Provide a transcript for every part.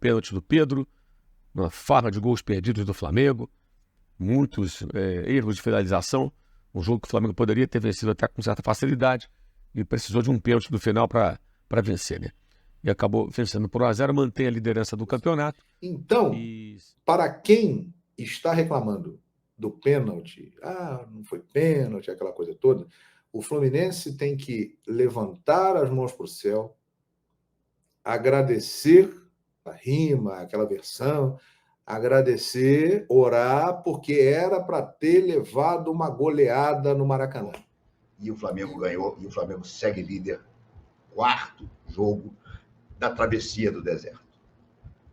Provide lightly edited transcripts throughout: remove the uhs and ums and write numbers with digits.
pênalti do Pedro, uma farra de gols perdidos do Flamengo, muitos erros de finalização, um jogo que o Flamengo poderia ter vencido até com certa facilidade e precisou de um pênalti no final para vencer, né? E acabou vencendo por 1-0, mantém a liderança do campeonato. Então, para quem está reclamando do pênalti, não foi pênalti, aquela coisa toda, o Fluminense tem que levantar as mãos para o céu, agradecer a rima, aquela versão, agradecer, orar, porque era para ter levado uma goleada no Maracanã. E o Flamengo ganhou, e o Flamengo segue líder. Quarto jogo da travessia do deserto.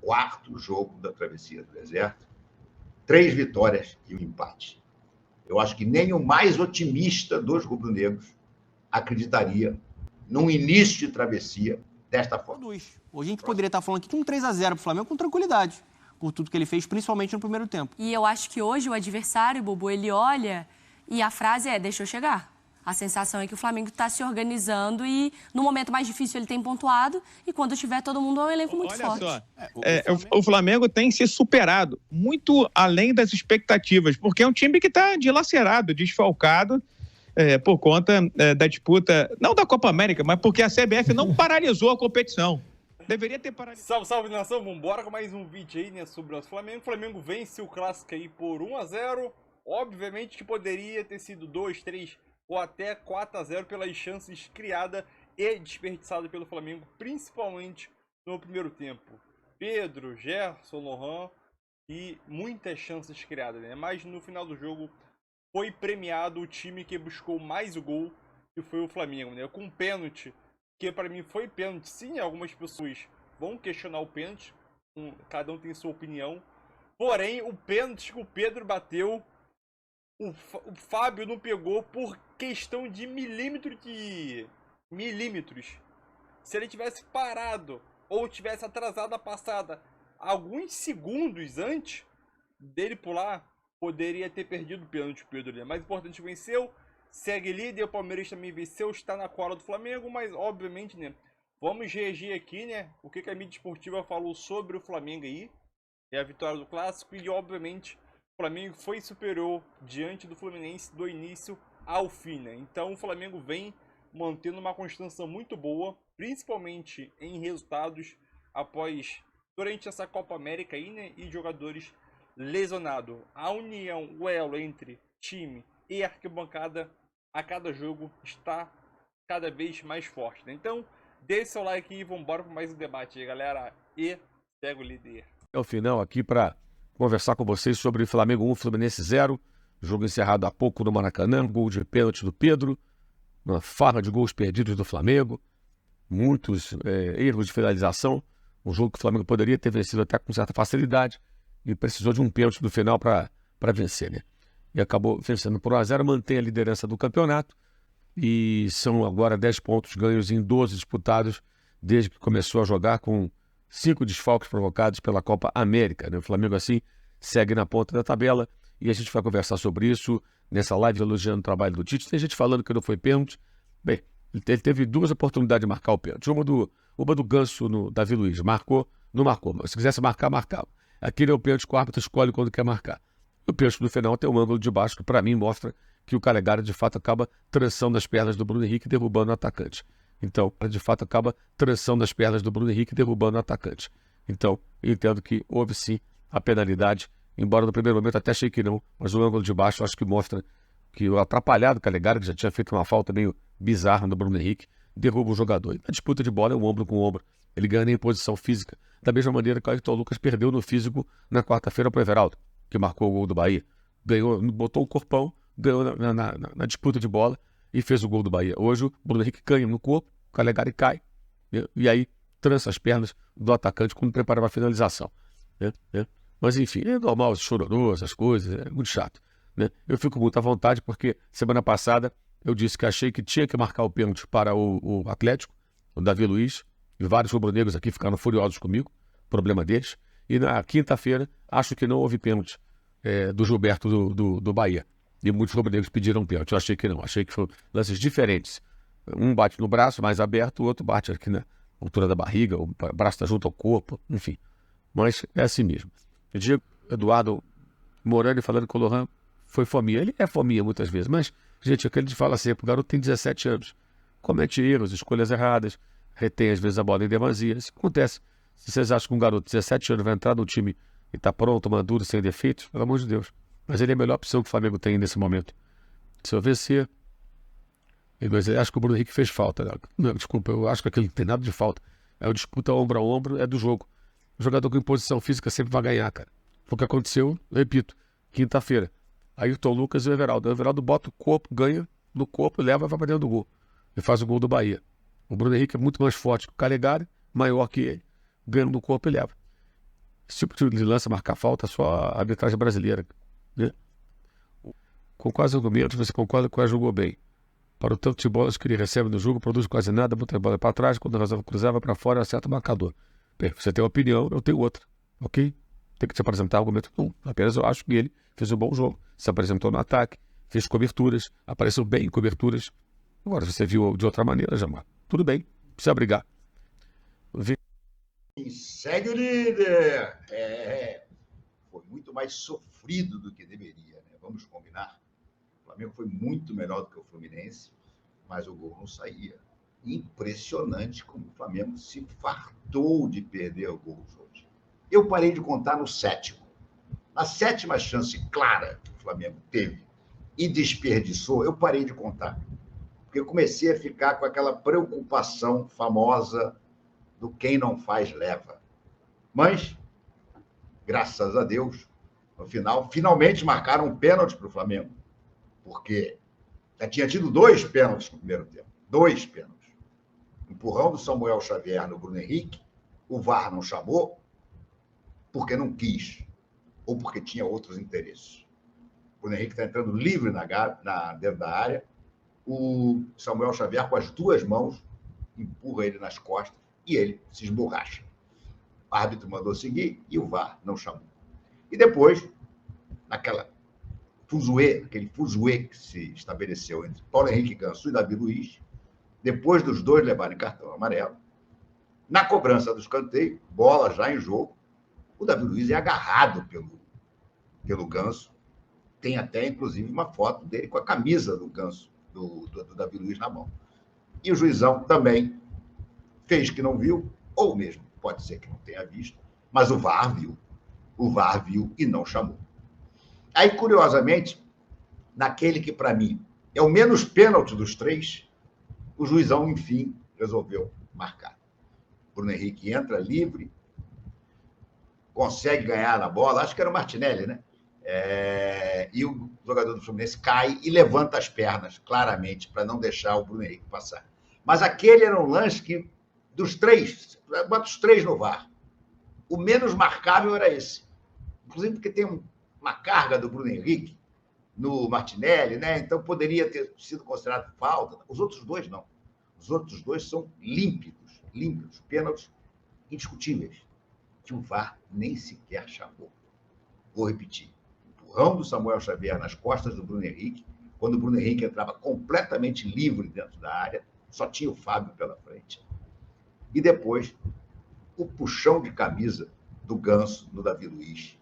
Quarto jogo da travessia do deserto. 3 vitórias e um empate. Eu acho que nem o mais otimista dos rubro-negros acreditaria num início de travessia desta forma. Hoje a gente poderia estar falando aqui com um 3-0 pro Flamengo com tranquilidade, por tudo que ele fez, principalmente no primeiro tempo. E eu acho que hoje o adversário, Bubu, ele olha e a frase é: deixa eu chegar. A sensação é que o Flamengo está se organizando e no momento mais difícil ele tem pontuado e quando tiver todo mundo é um elenco muito forte. Olha só, o Flamengo tem se superado muito além das expectativas, porque é um time que está dilacerado, desfalcado, por conta da disputa, não da Copa América, mas porque a CBF não paralisou a competição. Deveria ter paralisado. Salve, nação, vambora com mais um vídeo aí, né, sobre o Flamengo. O Flamengo vence o Clássico aí por 1-0. Obviamente que poderia ter sido 2, 3 ou até 4-0 pelas chances criadas e desperdiçadas pelo Flamengo, principalmente no primeiro tempo. Pedro, Gerson, Lohan e muitas chances criadas, né? Mas no final do jogo foi premiado o time que buscou mais o gol, que foi o Flamengo, né? Com um pênalti, que para mim foi pênalti. Sim, algumas pessoas vão questionar o pênalti, cada um tem sua opinião. Porém, o pênalti que o Pedro bateu, o Fábio não pegou por questão de milímetros. Se ele tivesse parado ou tivesse atrasado a passada alguns segundos antes dele pular, poderia ter perdido o pênalti, Pedro. Né? Mais importante, venceu, segue líder, o Palmeiras também venceu, está na cola do Flamengo, mas obviamente, né, vamos reagir aqui, né, o que a mídia esportiva falou sobre o Flamengo aí, é a vitória do Clássico e obviamente o Flamengo foi superior diante do Fluminense do início ao fim, né? Então o Flamengo vem mantendo uma constância muito boa, principalmente em resultados durante essa Copa América aí, né? E jogadores lesionados. A união, o elo entre time e arquibancada a cada jogo está cada vez mais forte, né? Então, deixe seu like e vambora para mais um debate aí, galera. E pega o líder. É o final aqui para conversar com vocês sobre Flamengo 1, Fluminense 0. Jogo encerrado há pouco no Maracanã, gol de pênalti do Pedro, uma farra de gols perdidos do Flamengo, muitos erros de finalização, um jogo que o Flamengo poderia ter vencido até com certa facilidade e precisou de um pênalti no final para vencer, né? E acabou vencendo por 1-0, mantém a liderança do campeonato e são agora 10 pontos ganhos em 12 disputados desde que começou a jogar, com 5 desfalques provocados pela Copa América, né? O Flamengo assim segue na ponta da tabela e a gente vai conversar sobre isso nessa live elogiando o trabalho do Tite. Tem gente falando que não foi pênalti. Bem, ele teve 2 oportunidades de marcar o pênalti. Uma do Ganso no Davi Luiz. Marcou, não marcou. Mas se quisesse marcar, marcava. Aquele é o pênalti que o árbitro escolhe quando quer marcar. O pênalti no final tem um ângulo de baixo que para mim mostra que o Calegari de fato acaba trançando as pernas do Bruno Henrique e derrubando o atacante. Então, de fato acaba trançando as pernas do Bruno Henrique e derrubando o atacante. Então, eu entendo que houve sim a penalidade, embora no primeiro momento até achei que não, mas o ângulo de baixo acho que mostra que o atrapalhado Calegari, que já tinha feito uma falta meio bizarra no Bruno Henrique, derruba o jogador. E na disputa de bola é um ombro com ombro. Ele ganha em posição física, da mesma maneira que o Ayrton Lucas perdeu no físico na quarta-feira para o Everaldo, que marcou o gol do Bahia. Ganhou, botou o corpão, ganhou na disputa de bola e fez o gol do Bahia. Hoje o Bruno Henrique ganha no corpo, o Calegari cai, e aí trança as pernas do atacante quando prepara a finalização. Mas enfim, é normal, os chororôs, as coisas, é muito chato, né? Eu fico muito à vontade porque semana passada eu disse que achei que tinha que marcar o pênalti para o Atlético, o Davi Luiz, e vários rubro-negros aqui ficaram furiosos comigo, problema deles. E na quinta-feira acho que não houve pênalti do Gilberto do Bahia. E muitos rubro-negros pediram pênalti. Eu achei que não, achei que foram lances diferentes. Um bate no braço mais aberto, o outro bate aqui na altura da barriga, o braço está junto ao corpo, enfim. Mas é assim mesmo. Eu digo, Eduardo Morani falando que o Lohan foi fominha. Ele é fominha muitas vezes, mas, gente, é o que ele fala sempre, o garoto tem 17 anos. Comete erros, escolhas erradas, retém às vezes a bola em demasia. Isso acontece. Se vocês acham que um garoto de 17 anos vai entrar no time e está pronto, maduro, sem defeitos, pelo amor de Deus. Mas ele é a melhor opção que o Flamengo tem nesse momento. Se eu ver se... Eu acho que o Bruno Henrique fez falta. Não, desculpa, eu acho que aquele não tem nada de falta. É o disputa ombro a ombro, é do jogo. O jogador com imposição física sempre vai ganhar, cara. Foi o que aconteceu, repito, quinta-feira. Ayrton Lucas e o Everaldo. O Everaldo bota o corpo, ganha no corpo, leva e vai para dentro do gol. E faz o gol do Bahia. O Bruno Henrique é muito mais forte que o Calegari, maior que ele. Ganha no corpo e leva. Esse tipo de lance marcar falta, só a arbitragem brasileira. Né? Com quase argumentos, você concorda que o jogou bem. Para o tanto de bolas que ele recebe no jogo, produz quase nada, bota a bola para trás, quando resolve cruzar, vai para fora, acerta o marcador. Bem, você tem uma opinião, eu tenho outra. Ok? Tem que te apresentar argumento não. Apenas eu acho que ele fez um bom jogo. Se apresentou no ataque, fez coberturas, apareceu bem em coberturas. Agora, se você viu de outra maneira, Jamar, tudo bem, não precisa brigar. E segue o líder. Foi muito mais sofrido do que deveria, né? Vamos combinar. O Flamengo foi muito melhor do que o Fluminense, mas o gol não saía. Impressionante como o Flamengo se fartou de perder gols hoje. Eu parei de contar no 7º. Na 7ª chance clara que o Flamengo teve e desperdiçou, eu parei de contar. Porque eu comecei a ficar com aquela preocupação famosa do quem não faz leva. Mas, graças a Deus, no final, finalmente marcaram um pênalti para o Flamengo. Porque já tinha tido 2 pênaltis no primeiro tempo. 2 pênaltis. Empurrão do Samuel Xavier no Bruno Henrique. O VAR não chamou porque não quis. Ou porque tinha outros interesses. O Bruno Henrique está entrando livre dentro da área. O Samuel Xavier, com as 2 mãos, empurra ele nas costas e ele se esborracha. O árbitro mandou seguir e o VAR não chamou. E depois, aquele fuzuê que se estabeleceu entre Paulo Henrique Ganso e Davi Luiz, depois dos 2 levarem cartão amarelo, na cobrança do escanteio, bola já em jogo, o Davi Luiz é agarrado pelo Ganso. Tem até, inclusive, uma foto dele com a camisa do Ganso, do Davi Luiz na mão. E o juizão também fez que não viu, ou mesmo pode ser que não tenha visto, mas o VAR viu. O VAR viu e não chamou. Aí, curiosamente, naquele que, para mim, é o menos pênalti dos 3, o juizão, enfim, resolveu marcar. Bruno Henrique entra livre, consegue ganhar na bola, acho que era o Martinelli, né? E o jogador do Fluminense cai e levanta as pernas, claramente, para não deixar o Bruno Henrique passar. Mas aquele era um lance que, dos 3, bota os 3 no VAR. O menos marcável era esse. Inclusive porque tem uma carga do Bruno Henrique no Martinelli, né? Então poderia ter sido considerado falta. Os outros 2 não. Os outros 2 são límpidos, pênaltis indiscutíveis, que o VAR nem sequer chamou. Vou repetir. Empurrão do Samuel Xavier nas costas do Bruno Henrique, quando o Bruno Henrique entrava completamente livre dentro da área, só tinha o Fábio pela frente. E depois, o puxão de camisa do Ganso no Davi Luiz,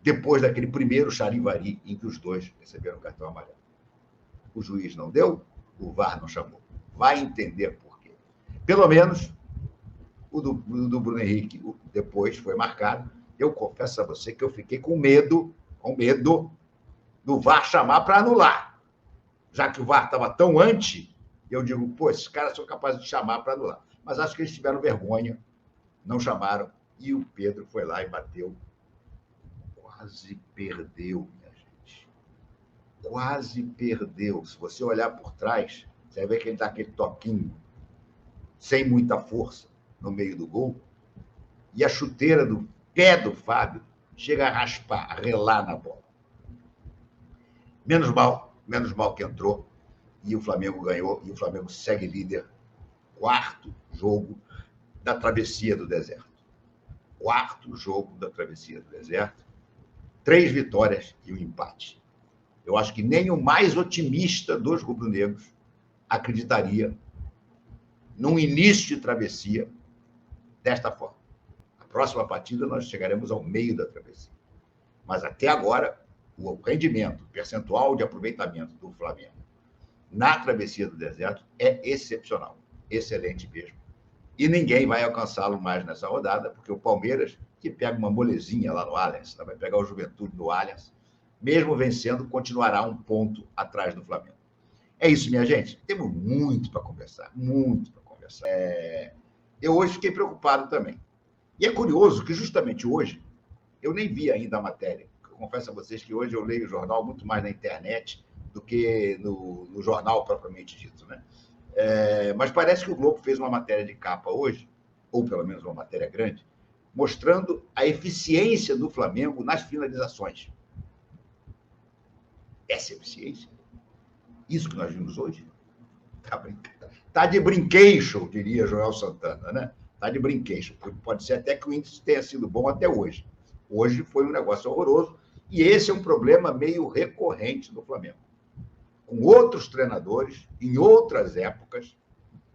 depois daquele primeiro charivari em que os 2 receberam o cartão amarelo. O juiz não deu, o VAR não chamou. Vai entender por quê. Pelo menos, o do Bruno Henrique depois foi marcado. Eu confesso a você que eu fiquei com medo do VAR chamar para anular. Já que o VAR estava tão anti, eu digo, pô, esses caras são capazes de chamar para anular. Mas acho que eles tiveram vergonha, não chamaram, e o Pedro foi lá e bateu. Quase perdeu, minha gente. Quase perdeu. Se você olhar por trás, você vai ver que ele dá aquele toquinho, sem muita força, no meio do gol, e a chuteira do pé do Fábio chega a raspar, a relar na bola. Menos mal que entrou, e o Flamengo ganhou, e o Flamengo segue líder. 4º jogo da travessia do deserto. 4º jogo da travessia do deserto. 3 vitórias e um empate. Eu acho que nem o mais otimista dos rubro-negros acreditaria num início de travessia desta forma. próxima partida nós chegaremos ao meio da travessia. Mas até agora, o rendimento, o percentual de aproveitamento do Flamengo na travessia do deserto é excepcional, excelente mesmo. E ninguém vai alcançá-lo mais nessa rodada, porque o Palmeiras, que pega uma molezinha lá no Allianz, vai pegar o Juventude no Allianz, mesmo vencendo, continuará um ponto atrás do Flamengo. É isso, minha gente. Temos muito para conversar, muito para conversar. Eu hoje fiquei preocupado também. E é curioso que justamente hoje, eu nem vi ainda a matéria. Eu confesso a vocês que hoje eu leio o jornal muito mais na internet do que no jornal propriamente dito, né? Mas parece que o Globo fez uma matéria de capa hoje, ou pelo menos uma matéria grande, mostrando a eficiência do Flamengo nas finalizações. Essa eficiência? Isso que nós vimos hoje? Tá de brinquedo, diria Joel Santana, né? Tá de brinquedo. Pode ser até que o índice tenha sido bom até hoje. Hoje foi um negócio horroroso, e esse é um problema meio recorrente do Flamengo. Com outros treinadores, em outras épocas,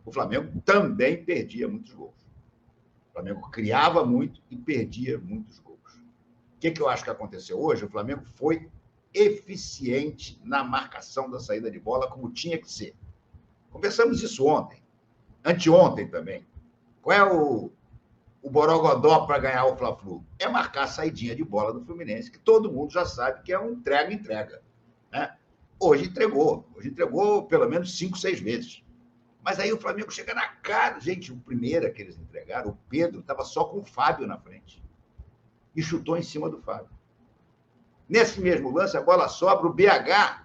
o Flamengo também perdia muitos gols. O Flamengo criava muito e perdia muitos gols. O que eu acho que aconteceu hoje? O Flamengo foi eficiente na marcação da saída de bola, como tinha que ser. Conversamos isso ontem, anteontem também. Qual é o borogodó para ganhar o Fla-Flu? É marcar a saidinha de bola do Fluminense, que todo mundo já sabe que é um entrega-entrega, né? Hoje entregou pelo menos 5, 6 vezes. Mas aí o Flamengo chega na cara. Gente, o primeiro que eles entregaram, o Pedro, estava só com o Fábio na frente. E chutou em cima do Fábio. Nesse mesmo lance, a bola sobra, o BH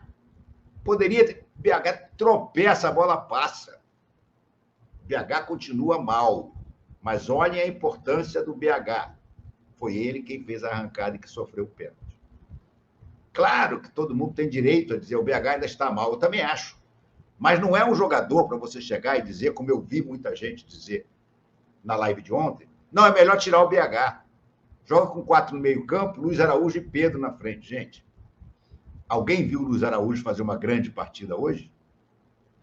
poderia ter... O BH tropeça, a bola passa. O BH continua mal. Mas olhem a importância do BH. Foi ele quem fez a arrancada e que sofreu o pênalti. Claro que todo mundo tem direito a dizer o BH ainda está mal. Eu também acho. Mas não é um jogador para você chegar e dizer, como eu vi muita gente dizer na live de ontem, não, é melhor tirar o BH. Joga com 4 no meio-campo, Luiz Araújo e Pedro na frente. Gente, alguém viu o Luiz Araújo fazer uma grande partida hoje?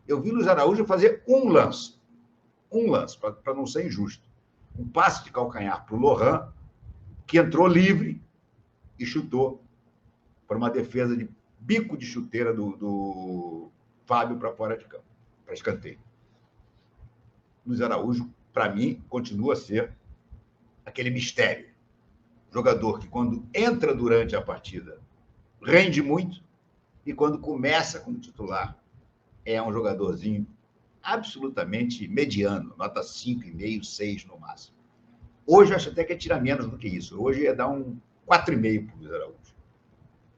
Eu vi o Luiz Araújo fazer um lance, para não ser injusto. Um passe de calcanhar para o Lohan, que entrou livre e chutou para uma defesa de bico de chuteira do Fábio para fora de campo, para escanteio. Luiz Araújo, para mim, continua a ser aquele mistério. Jogador que, quando entra durante a partida, rende muito, e quando começa como titular, é um jogadorzinho absolutamente mediano, nota 5,5, 6 no máximo. Hoje eu acho até que tira menos do que isso. Hoje ia dar um 4,5 para o Luiz Araújo.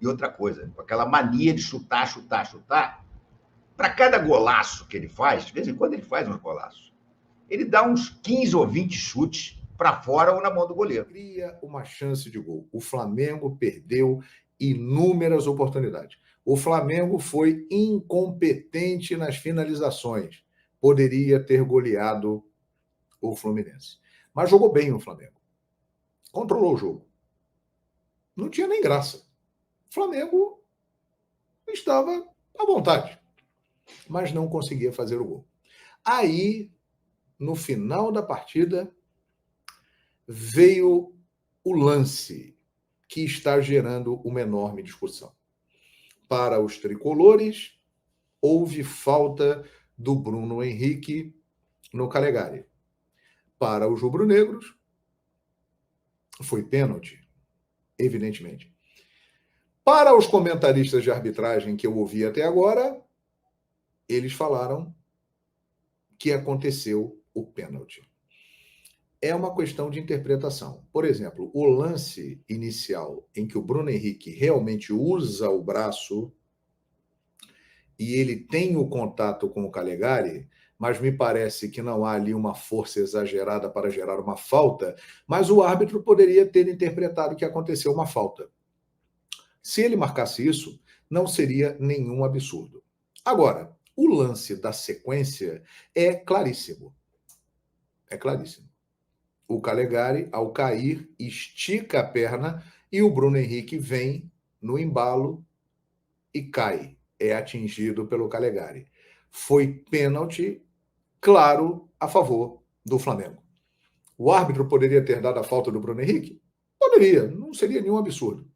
E outra coisa, com aquela mania de chutar, para cada golaço que ele faz, de vez em quando ele faz uns golaços, ele dá uns 15 ou 20 chutes para fora ou na mão do goleiro. Cria uma chance de gol. O Flamengo perdeu inúmeras oportunidades. O Flamengo foi incompetente nas finalizações. Poderia ter goleado o Fluminense. Mas jogou bem o Flamengo. Controlou o jogo. Não tinha nem graça. O Flamengo estava à vontade, mas não conseguia fazer o gol. Aí, no final da partida, veio o lance que está gerando uma enorme discussão. Para os tricolores, houve falta do Bruno Henrique no Calegari. Para os rubro-negros, foi pênalti, evidentemente. Para os comentaristas de arbitragem que eu ouvi até agora, eles falaram que aconteceu o pênalti. É uma questão de interpretação. Por exemplo, o lance inicial em que o Bruno Henrique realmente usa o braço e ele tem o contato com o Calegari, mas me parece que não há ali uma força exagerada para gerar uma falta, mas o árbitro poderia ter interpretado que aconteceu uma falta. Se ele marcasse isso, não seria nenhum absurdo. Agora, o lance da sequência é claríssimo. É claríssimo. O Calegari, ao cair, estica a perna e o Bruno Henrique vem no embalo e cai. É atingido pelo Calegari. Foi pênalti, claro, a favor do Flamengo. O árbitro poderia ter dado a falta do Bruno Henrique? Poderia, não seria nenhum absurdo.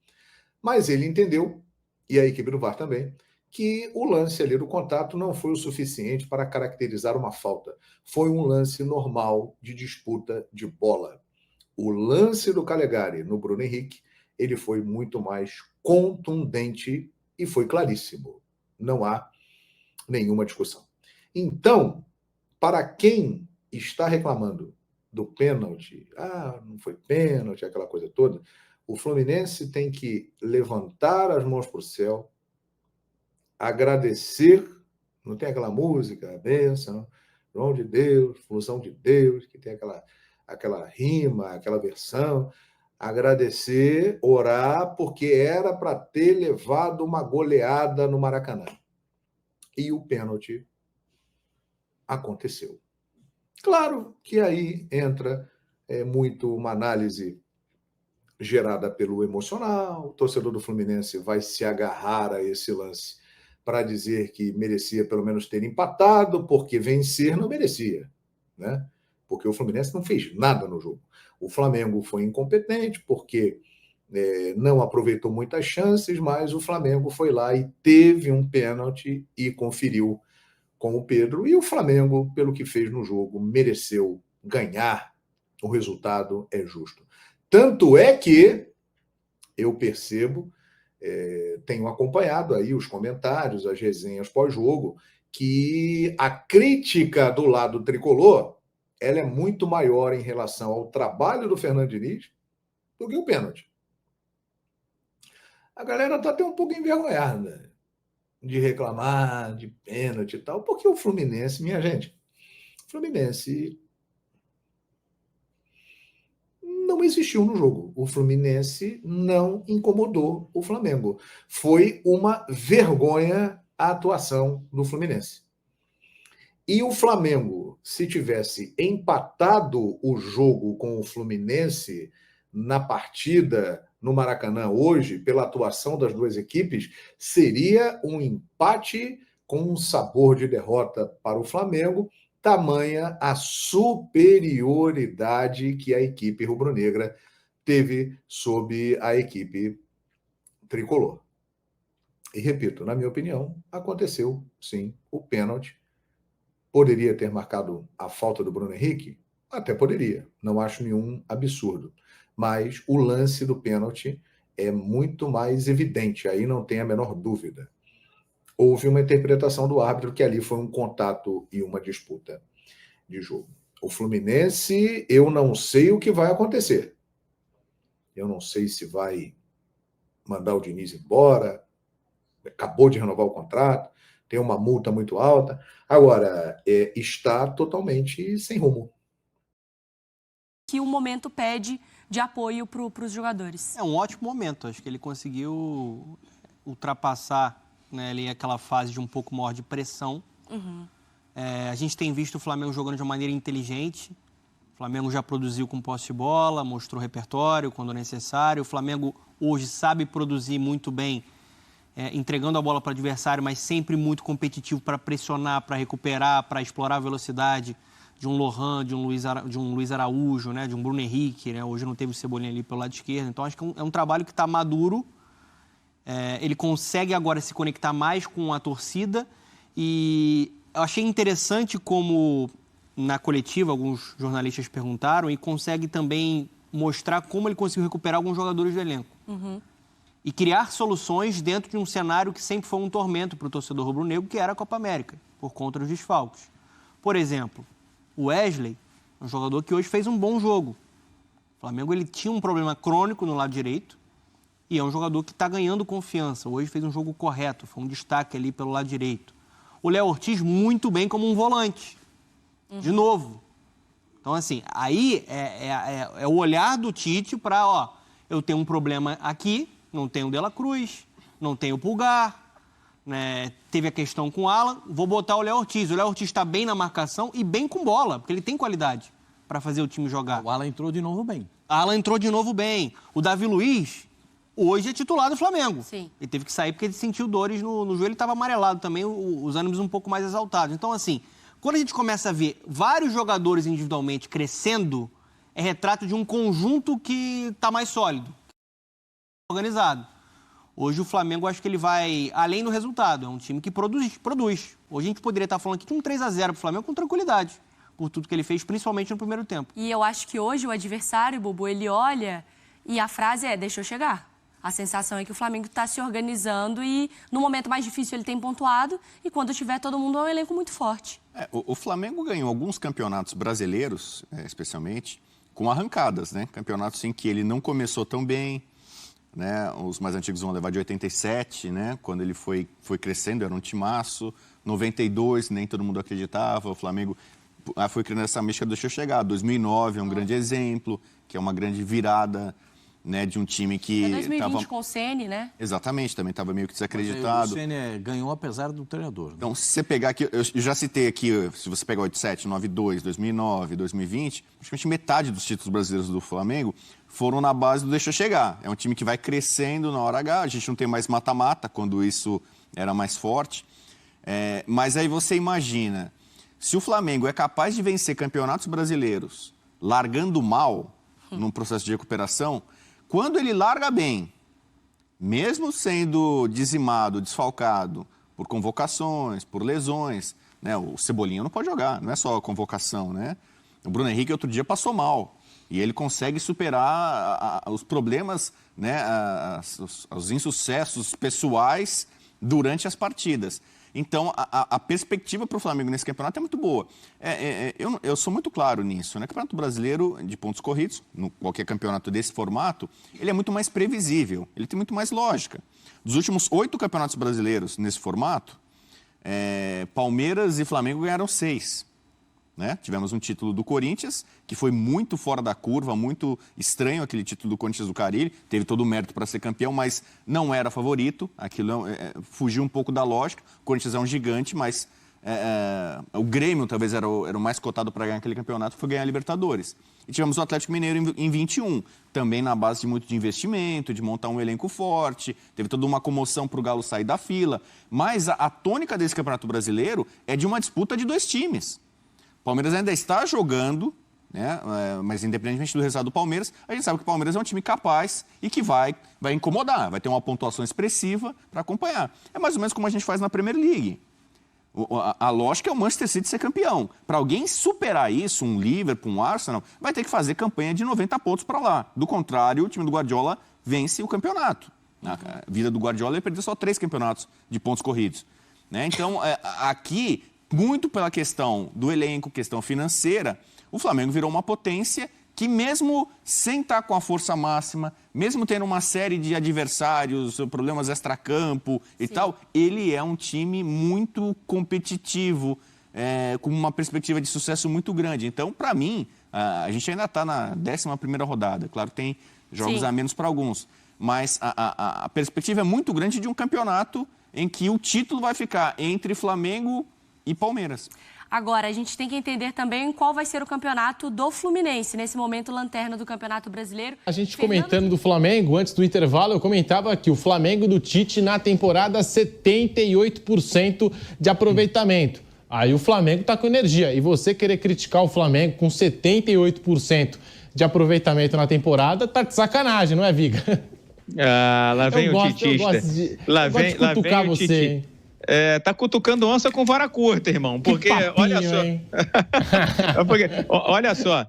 Mas ele entendeu, e a equipe do VAR também, que o lance ali do contato não foi o suficiente para caracterizar uma falta. Foi um lance normal de disputa de bola. O lance do Calegari no Bruno Henrique, ele foi muito mais contundente e foi claríssimo. Não há nenhuma discussão. Então, para quem está reclamando do pênalti, não foi pênalti, aquela coisa toda, o Fluminense tem que levantar as mãos para o céu, agradecer, não tem aquela música, a bênção, João de Deus, função de Deus, que tem aquela rima, aquela versão, agradecer, orar, porque era para ter levado uma goleada no Maracanã. E o pênalti aconteceu. Claro que aí entra muito uma análise gerada pelo emocional, o torcedor do Fluminense vai se agarrar a esse lance para dizer que merecia pelo menos ter empatado, porque vencer não merecia, né? Porque o Fluminense não fez nada no jogo. O Flamengo foi incompetente, porque não aproveitou muitas chances, mas o Flamengo foi lá e teve um pênalti e conferiu com o Pedro, e o Flamengo, pelo que fez no jogo, mereceu ganhar. O resultado é justo. Tanto é que eu percebo, tenho acompanhado aí os comentários, as resenhas pós-jogo, que a crítica do lado tricolor ela é muito maior em relação ao trabalho do Fernando Diniz do que o pênalti. A galera está até um pouco envergonhada de reclamar de pênalti e tal, porque o Fluminense, minha gente, o Fluminense não existiu no jogo. O Fluminense não incomodou o Flamengo. Foi uma vergonha a atuação do Fluminense. E o Flamengo, se tivesse empatado o jogo com o Fluminense na partida no Maracanã hoje, pela atuação das duas equipes, seria um empate com um sabor de derrota para o Flamengo, tamanha a superioridade que a equipe rubro-negra teve sobre a equipe tricolor. E repito, na minha opinião, aconteceu sim o pênalti. Poderia ter marcado a falta do Bruno Henrique? Até poderia, não acho nenhum absurdo. Mas o lance do pênalti é muito mais evidente, aí não tem a menor dúvida. Houve uma interpretação do árbitro que ali foi um contato e uma disputa de jogo. O Fluminense, eu não sei o que vai acontecer. Eu não sei se vai mandar o Diniz embora, acabou de renovar o contrato, tem uma multa muito alta. Agora, está totalmente sem rumo. Que o momento pede de apoio para os jogadores. É um ótimo momento, acho que ele conseguiu ultrapassar, né, ali aquela fase de um pouco maior de pressão. A gente tem visto o Flamengo jogando de uma maneira inteligente. O Flamengo já produziu com posse de bola, mostrou repertório quando necessário. O Flamengo hoje sabe produzir muito bem, entregando a bola para o adversário, mas sempre muito competitivo para pressionar, para recuperar, para explorar a velocidade de um Lohan, de um Luiz Araújo, né, de um Bruno Henrique, né? Hoje não teve o Cebolinha ali pelo lado esquerdo. Então acho que é um trabalho que está maduro. Ele consegue agora se conectar mais com a torcida e eu achei interessante como na coletiva alguns jornalistas perguntaram e consegue também mostrar como ele conseguiu recuperar alguns jogadores do elenco. E criar soluções dentro de um cenário que sempre foi um tormento para o torcedor rubro-negro, que era a Copa América, por conta dos desfalques. Por exemplo, o Wesley, um jogador que hoje fez um bom jogo. O Flamengo ele tinha um problema crônico no lado direito e é um jogador que está ganhando confiança. Hoje fez um jogo correto, foi um destaque ali pelo lado direito. O Léo Ortiz muito bem como um volante, de novo. Então, assim, aí é o olhar do Tite para, eu tenho um problema aqui, não tenho o De La Cruz, não tenho o Pulgar, né? Teve a questão com o Alan, vou botar o Léo Ortiz. O Léo Ortiz está bem na marcação e bem com bola, porque ele tem qualidade para fazer o time jogar. O Alan entrou de novo bem. O Davi Luiz, hoje é titular do Flamengo. Sim. Ele teve que sair porque ele sentiu dores no joelho, ele estava amarelado também, os ânimos um pouco mais exaltados. Então, assim, quando a gente começa a ver vários jogadores individualmente crescendo, é retrato de um conjunto que está mais sólido, organizado. Hoje o Flamengo, acho que ele vai além do resultado. É um time que produz. Hoje a gente poderia estar falando aqui de um 3-0 para o Flamengo com tranquilidade, por tudo que ele fez, principalmente no primeiro tempo. E eu acho que hoje o adversário, Bobo, ele olha e a frase é, deixa eu chegar. A sensação é que o Flamengo está se organizando e no momento mais difícil ele tem pontuado e quando tiver todo mundo é um elenco muito forte. O Flamengo ganhou alguns campeonatos brasileiros, especialmente, com arrancadas, né? Campeonatos em que ele não começou tão bem, né? Os mais antigos vão levar de 87, né? Quando ele foi crescendo, era um timaço. 92, nem todo mundo acreditava. O Flamengo foi criando essa mística, deixou chegar. 2009 é um grande exemplo, que é uma grande virada, né, de um time que... 2020 com o Ceni, né? Exatamente, também estava meio que desacreditado. O Ceni ganhou apesar do treinador. Né? Então, se você pegar aqui, eu já citei aqui, se você pegar 87, 92, 2009, 2020, praticamente metade dos títulos brasileiros do Flamengo foram na base do deixa chegar. É um time que vai crescendo na hora H, a gente não tem mais mata-mata, quando isso era mais forte. Mas aí você imagina, se o Flamengo é capaz de vencer campeonatos brasileiros largando mal, num processo de recuperação, quando ele larga bem, mesmo sendo dizimado, desfalcado por convocações, por lesões, né? O Cebolinha não pode jogar, não é só a convocação, né? O Bruno Henrique outro dia passou mal e ele consegue superar os problemas, né? Os insucessos pessoais durante as partidas. Então, a perspectiva para o Flamengo nesse campeonato é muito boa. Eu sou muito claro nisso, né? O Campeonato Brasileiro de pontos corridos, qualquer campeonato desse formato, ele é muito mais previsível, ele tem muito mais lógica. Dos últimos 8 campeonatos brasileiros nesse formato, Palmeiras e Flamengo ganharam 6. Né? Tivemos um título do Corinthians, que foi muito fora da curva, muito estranho aquele título do Corinthians do Carille, teve todo o mérito para ser campeão, mas não era favorito, aquilo fugiu um pouco da lógica. O Corinthians é um gigante, mas o Grêmio talvez era o mais cotado para ganhar aquele campeonato, foi ganhar a Libertadores. E tivemos o Atlético Mineiro em 21, também na base de muito de investimento, de montar um elenco forte, teve toda uma comoção para o Galo sair da fila, mas a tônica desse Campeonato Brasileiro é de uma disputa de 2 times. O Palmeiras ainda está jogando, né? Mas independentemente do resultado do Palmeiras, a gente sabe que o Palmeiras é um time capaz e que vai incomodar, vai ter uma pontuação expressiva para acompanhar. É mais ou menos como a gente faz na Premier League. A lógica é o Manchester City ser campeão. Para alguém superar isso, um Liverpool, um Arsenal, vai ter que fazer campanha de 90 pontos para lá. Do contrário, o time do Guardiola vence o campeonato. A vida do Guardiola é perder só 3 campeonatos de pontos corridos. Né? Então, aqui... muito pela questão do elenco, questão financeira, o Flamengo virou uma potência que mesmo sem estar com a força máxima, mesmo tendo uma série de adversários, problemas extracampo e tal, ele é um time muito competitivo, com uma perspectiva de sucesso muito grande. Então, para mim, a gente ainda está na 11ª rodada. Claro que tem jogos a menos para alguns, mas a perspectiva é muito grande de um campeonato em que o título vai ficar entre Flamengo e Palmeiras. Agora, a gente tem que entender também qual vai ser o campeonato do Fluminense, nesse momento lanterna do Campeonato Brasileiro. A gente comentando do Flamengo, antes do intervalo, eu comentava que o Flamengo do Tite na temporada 78% de aproveitamento. Aí o Flamengo tá com energia. E você querer criticar o Flamengo com 78% de aproveitamento na temporada, tá de sacanagem, não é, Viga? Lá vem o titista. Lá vem o Tite. Hein? Tá cutucando onça com vara curta, irmão. Porque, papinho, olha só. Olha só.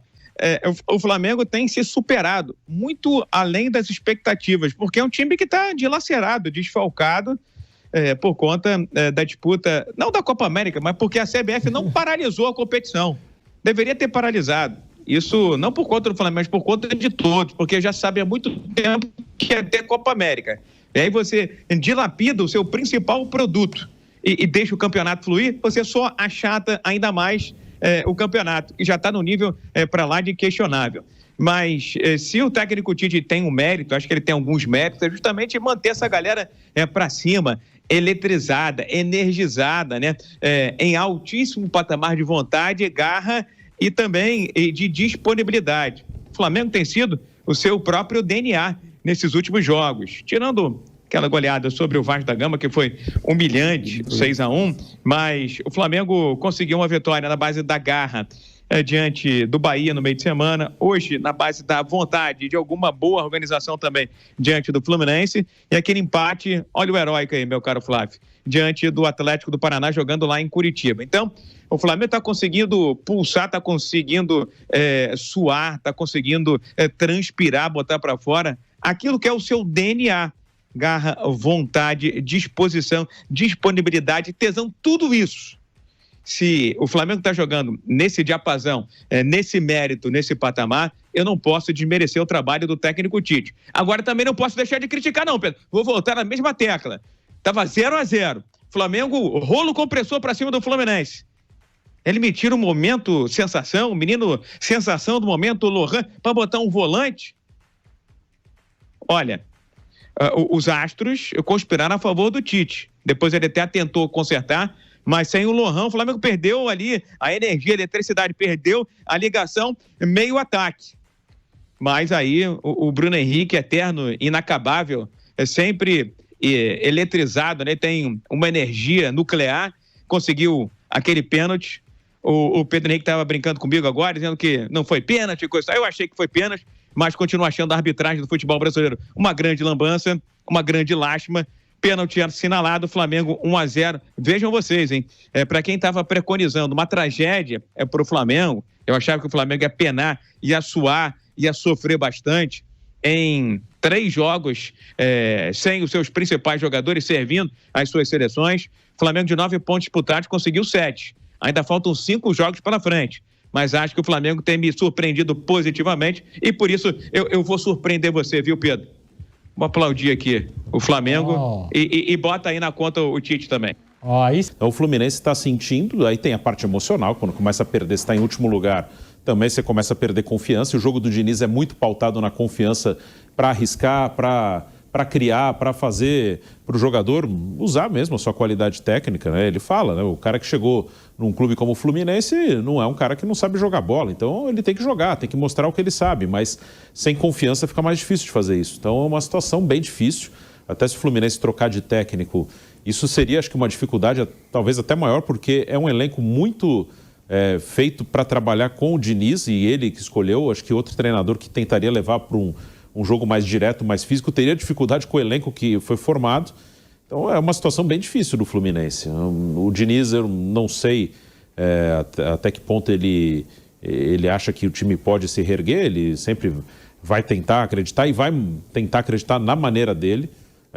O Flamengo tem se superado muito além das expectativas, porque é um time que está dilacerado, desfalcado, por conta da disputa, não da Copa América, mas porque a CBF não paralisou a competição. Deveria ter paralisado. Isso não por conta do Flamengo, mas por conta de todos, porque já sabe há muito tempo que é ter Copa América. E aí você dilapida o seu principal produto e deixa o campeonato fluir, você só achata ainda mais o campeonato, que já está no nível para lá de questionável. Mas se o técnico Tite tem um mérito, acho que ele tem alguns méritos, é justamente manter essa galera para cima, eletrizada, energizada, né? Em altíssimo patamar de vontade, garra e também de disponibilidade. O Flamengo tem sido o seu próprio DNA nesses últimos jogos, tirando aquela goleada sobre o Vasco da Gama, que foi humilhante, 6-1, mas o Flamengo conseguiu uma vitória na base da garra diante do Bahia no meio de semana, hoje na base da vontade de alguma boa organização também diante do Fluminense, e aquele empate, olha o heróico aí, meu caro Flávio, diante do Atlético do Paraná jogando lá em Curitiba. Então, o Flamengo está conseguindo pulsar, está conseguindo suar, está conseguindo transpirar, botar para fora aquilo que é o seu DNA, garra, vontade, disposição, disponibilidade, tesão, tudo isso. Se o Flamengo está jogando nesse diapasão, nesse mérito, nesse patamar, eu não posso desmerecer o trabalho do técnico Tite. Agora também não posso deixar de criticar, não, Pedro. Vou voltar na mesma tecla. Estava 0-0. Flamengo, rolo compressor para cima do Fluminense. Ele me tira um momento sensação, o menino sensação do momento, o Lohan, para botar um volante. Olha, os astros conspiraram a favor do Tite. Depois ele até tentou consertar, mas sem o Lohan, o Flamengo perdeu ali a energia, a eletricidade, perdeu a ligação meio ataque. Mas aí o Bruno Henrique, eterno, inacabável, é sempre eletrizado, né? Tem uma energia nuclear, conseguiu aquele pênalti. O Pedro Henrique estava brincando comigo agora, dizendo que não foi pênalti, coisa. Eu achei que foi pênalti, mas continuo achando a arbitragem do futebol brasileiro uma grande lambança, uma grande lástima. Pênalti assinalado, Flamengo 1-0. Vejam vocês, hein? Para quem estava preconizando uma tragédia para o Flamengo, eu achava que o Flamengo ia penar, ia suar, ia sofrer bastante. Em 3 jogos, sem os seus principais jogadores servindo as suas seleções, Flamengo de 9 pontos disputados conseguiu 7. Ainda faltam 5 jogos pela frente. Mas acho que o Flamengo tem me surpreendido positivamente e por isso eu vou surpreender você, viu, Pedro? Vou aplaudir aqui o Flamengo e bota aí na conta o Tite também. Então, o Fluminense está sentindo, aí tem a parte emocional, quando começa a perder, você está em último lugar, também você começa a perder confiança. O jogo do Diniz é muito pautado na confiança para arriscar, para criar, para fazer, para o jogador usar mesmo a sua qualidade técnica, né? Ele fala, né? O cara que chegou num clube como o Fluminense não é um cara que não sabe jogar bola, então ele tem que jogar, tem que mostrar o que ele sabe, mas sem confiança fica mais difícil de fazer isso. Então é uma situação bem difícil, até se o Fluminense trocar de técnico, isso seria, acho que uma dificuldade talvez até maior, porque é um elenco muito feito para trabalhar com o Diniz, e ele que escolheu, acho que outro treinador que tentaria levar para um jogo mais direto, mais físico, teria dificuldade com o elenco que foi formado. Então é uma situação bem difícil do Fluminense. O Diniz, eu não sei até que ponto ele acha que o time pode se reerguer, ele sempre vai tentar acreditar e vai tentar acreditar na maneira dele.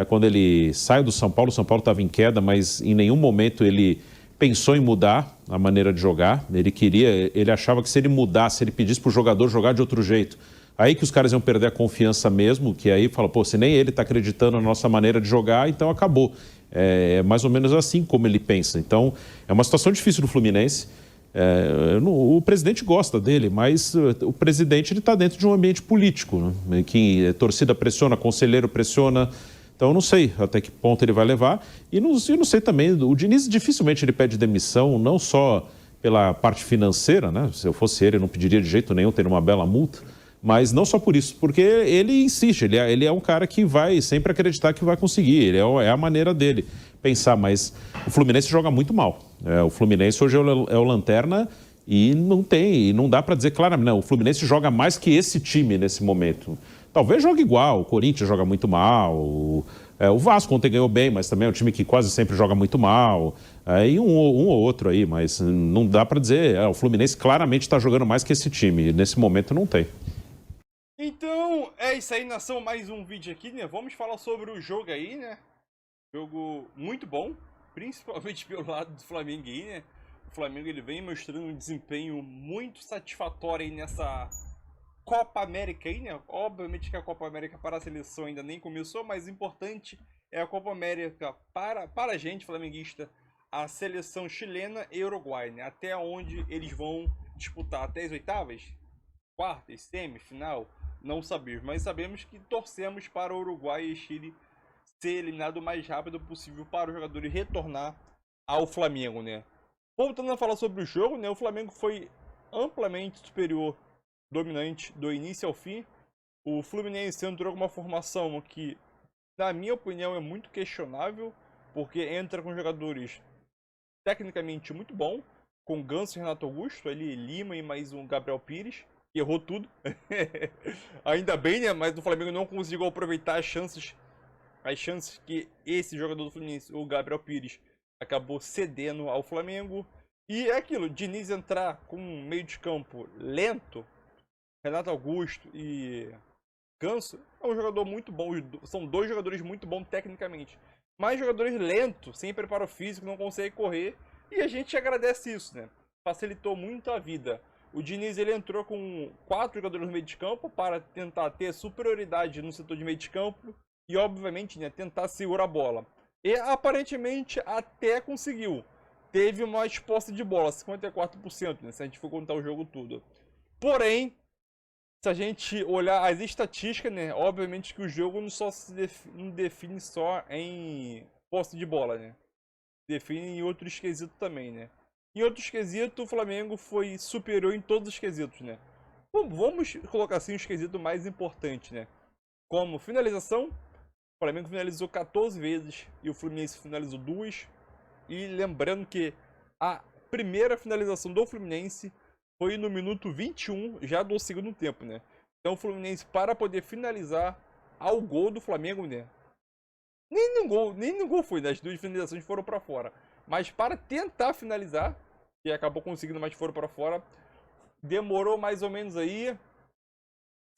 Quando ele saiu do São Paulo, o São Paulo estava em queda, mas em nenhum momento ele pensou em mudar a maneira de jogar. Ele achava que se ele mudasse, se ele pedisse para o jogador jogar de outro jeito, aí que os caras iam perder a confiança mesmo, que aí fala, pô, se nem ele está acreditando na nossa maneira de jogar, então acabou. É mais ou menos assim como ele pensa. Então, é uma situação difícil do Fluminense. O presidente gosta dele, mas o presidente está dentro de um ambiente político, né? Que a torcida pressiona, conselheiro pressiona. Então, eu não sei até que ponto ele vai levar. E não sei também, o Diniz dificilmente ele pede demissão, não só pela parte financeira, né? Se eu fosse ele, eu não pediria de jeito nenhum ter uma bela multa. Mas não só por isso, porque ele insiste, ele é um cara que vai sempre acreditar que vai conseguir, é a maneira dele pensar, mas o Fluminense joga muito mal. O Fluminense hoje é o lanterna e não dá para dizer claramente, não, o Fluminense joga mais que esse time nesse momento. Talvez jogue igual, o Corinthians joga muito mal, o Vasco ontem ganhou bem, mas também é um time que quase sempre joga muito mal, e um ou outro aí, mas não dá para dizer, o Fluminense claramente está jogando mais que esse time, e nesse momento não tem. Então, é isso aí, nação, mais um vídeo aqui, né? Vamos falar sobre o jogo aí, né? Jogo muito bom, principalmente pelo lado do Flamengo aí, né? O Flamengo, ele vem mostrando um desempenho muito satisfatório aí nessa Copa América aí, né? Obviamente que a Copa América para a seleção ainda nem começou, mas o importante é a Copa América para a gente, flamenguista, a seleção chilena e uruguai, né? Até onde eles vão disputar, até as oitavas? Quartas, semifinal? Não sabemos, mas sabemos que torcemos para o Uruguai e Chile ser eliminado o mais rápido possível para os jogadores retornar ao Flamengo, né? Voltando a falar sobre o jogo, né? O Flamengo foi amplamente superior, dominante do início ao fim. O Fluminense entrou com uma formação que, na minha opinião, é muito questionável, porque entra com jogadores tecnicamente muito bons, com Ganso e Renato Augusto, ali Lima e mais um Gabriel Pires, que errou tudo. Ainda bem, né? Mas o Flamengo não conseguiu aproveitar as chances que esse jogador do Fluminense, o Gabriel Pires, acabou cedendo ao Flamengo. E é aquilo, Diniz entrar com um meio de campo lento, Renato Augusto e Ganso, é um jogador muito bom, são dois jogadores muito bons tecnicamente, mas jogadores lentos, sem preparo físico, não conseguem correr, e a gente agradece isso, né? Facilitou muito a vida. O Diniz, ele entrou com 4 jogadores no meio de campo para tentar ter superioridade no setor de meio de campo e, obviamente, né, tentar segurar a bola. E aparentemente até conseguiu. Teve uma posse de bola, 54%, né, se a gente for contar o jogo todo. Porém, se a gente olhar as estatísticas, né, obviamente que o jogo não define só em posse de bola, né? Define em outros quesitos também, né? Em outros quesitos, o Flamengo foi superior em todos os quesitos, né? Vamos colocar assim os quesitos mais importantes, né? Como finalização, o Flamengo finalizou 14 vezes e o Fluminense finalizou 2. E lembrando que a primeira finalização do Fluminense foi no minuto 21, já do segundo tempo, né? Então o Fluminense, para poder finalizar ao gol do Flamengo, né? Nem no gol foi, né? As 2 finalizações foram para fora. Mas para tentar finalizar, e acabou conseguindo, mas foram para fora, demorou mais ou menos aí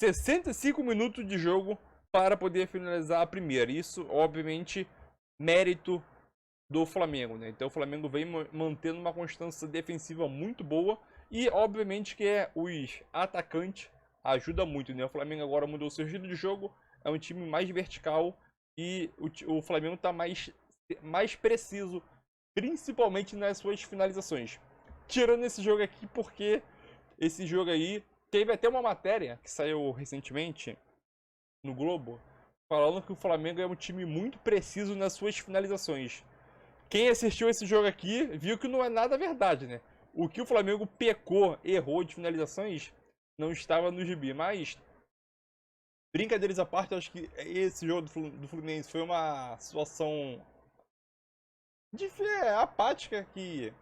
65 minutos de jogo para poder finalizar a primeira. Isso, obviamente, mérito do Flamengo, né? Então o Flamengo vem mantendo uma constância defensiva muito boa e, obviamente, que os atacantes ajuda muito, né? O Flamengo agora mudou seu estilo de jogo, é um time mais vertical e o Flamengo está mais preciso, principalmente nas suas finalizações. Tirando esse jogo aqui, porque esse jogo aí teve até uma matéria que saiu recentemente no Globo, falando que o Flamengo é um time muito preciso nas suas finalizações. Quem assistiu esse jogo aqui viu que não é nada verdade, né? O que o Flamengo pecou, errou de finalizações, não estava no gibi. Mas, brincadeiras à parte, eu acho que esse jogo do Fluminense foi uma situação apática, que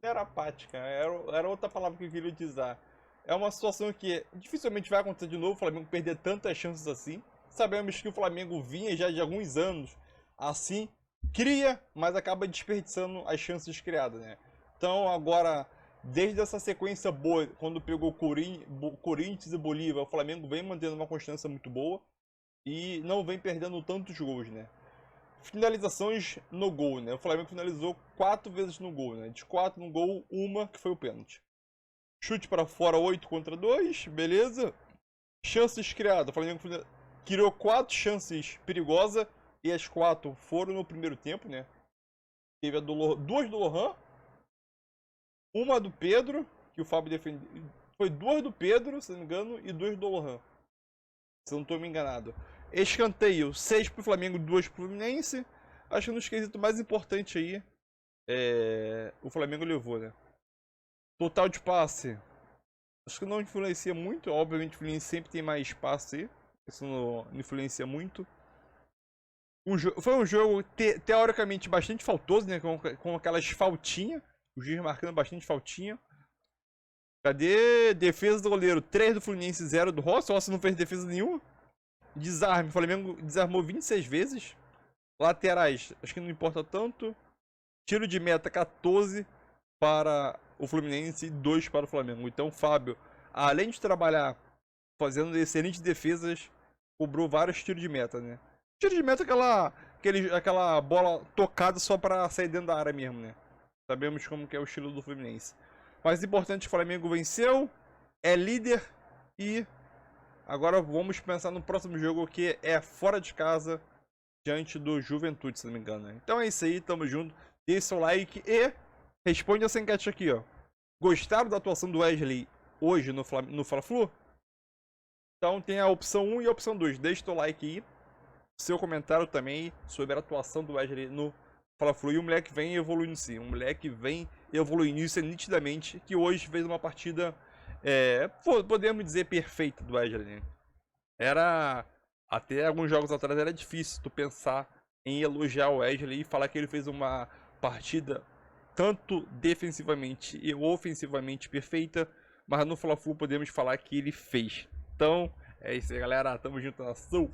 não era apática, era outra palavra que eu queria utilizar. É uma situação que dificilmente vai acontecer de novo, o Flamengo perder tantas chances assim. Sabemos que o Flamengo vinha já de alguns anos assim, cria, mas acaba desperdiçando as chances criadas, né? Então agora, desde essa sequência boa, quando pegou Corinthians e Bolívar, o Flamengo vem mantendo uma constância muito boa e não vem perdendo tantos gols, né? Finalizações no gol, né? O Flamengo finalizou 4 vezes no gol, né? De 4 no gol, uma que foi o pênalti. Chute para fora, 8-2, beleza? Chances criadas, o Flamengo criou 4 chances perigosas e as 4 foram no primeiro tempo, né? Teve duas do Lohan, uma do Pedro, que o Fábio defendeu. Foi 2 do Pedro, se não me engano, e 2 do Lohan. Se eu não estou me enganado. Escanteio, 6 pro Flamengo, 2 pro Fluminense. Acho que no esquisito mais importante aí, o Flamengo levou, né? Total de passe, acho que não influencia muito. Obviamente o Fluminense sempre tem mais passe aí. Isso não influencia muito. Foi um jogo teoricamente bastante faltoso, né? Com aquelas faltinhas. O juiz marcando bastante faltinha. Cadê? Defesa do goleiro, 3 do Fluminense, 0 do Rossi. O Rossi não fez defesa nenhuma. Desarme, o Flamengo desarmou 26 vezes. Laterais, acho que não importa tanto. Tiro de meta, 14 para o Fluminense e 2 para o Flamengo. Então o Fábio, além de trabalhar fazendo excelentes defesas, cobrou vários tiros de meta, né? Tiro de meta é aquela bola tocada só para sair dentro da área mesmo, né? Sabemos como que é o estilo do Fluminense. Mas importante, o Flamengo venceu, é líder e agora vamos pensar no próximo jogo, que é fora de casa, diante do Juventude, se não me engano, né? Então é isso aí, tamo junto. Deixe seu like e responde essa enquete aqui, ó. Gostaram da atuação do Wesley hoje no Fla-Flu? Então tem a opção 1 e a opção 2. Deixe seu like aí, seu comentário também sobre a atuação do Wesley no Fla-Flu. E o moleque vem evoluindo sim. O moleque vem evoluindo, isso é nitidamente, que hoje fez uma partida, podemos dizer, perfeita do Wesley, né? Até alguns jogos atrás era difícil tu pensar em elogiar o Wesley e falar que ele fez uma partida tanto defensivamente e ofensivamente perfeita, mas no Fla-Flu podemos falar que ele fez. Então, é isso aí, galera. Tamo junto na Sul.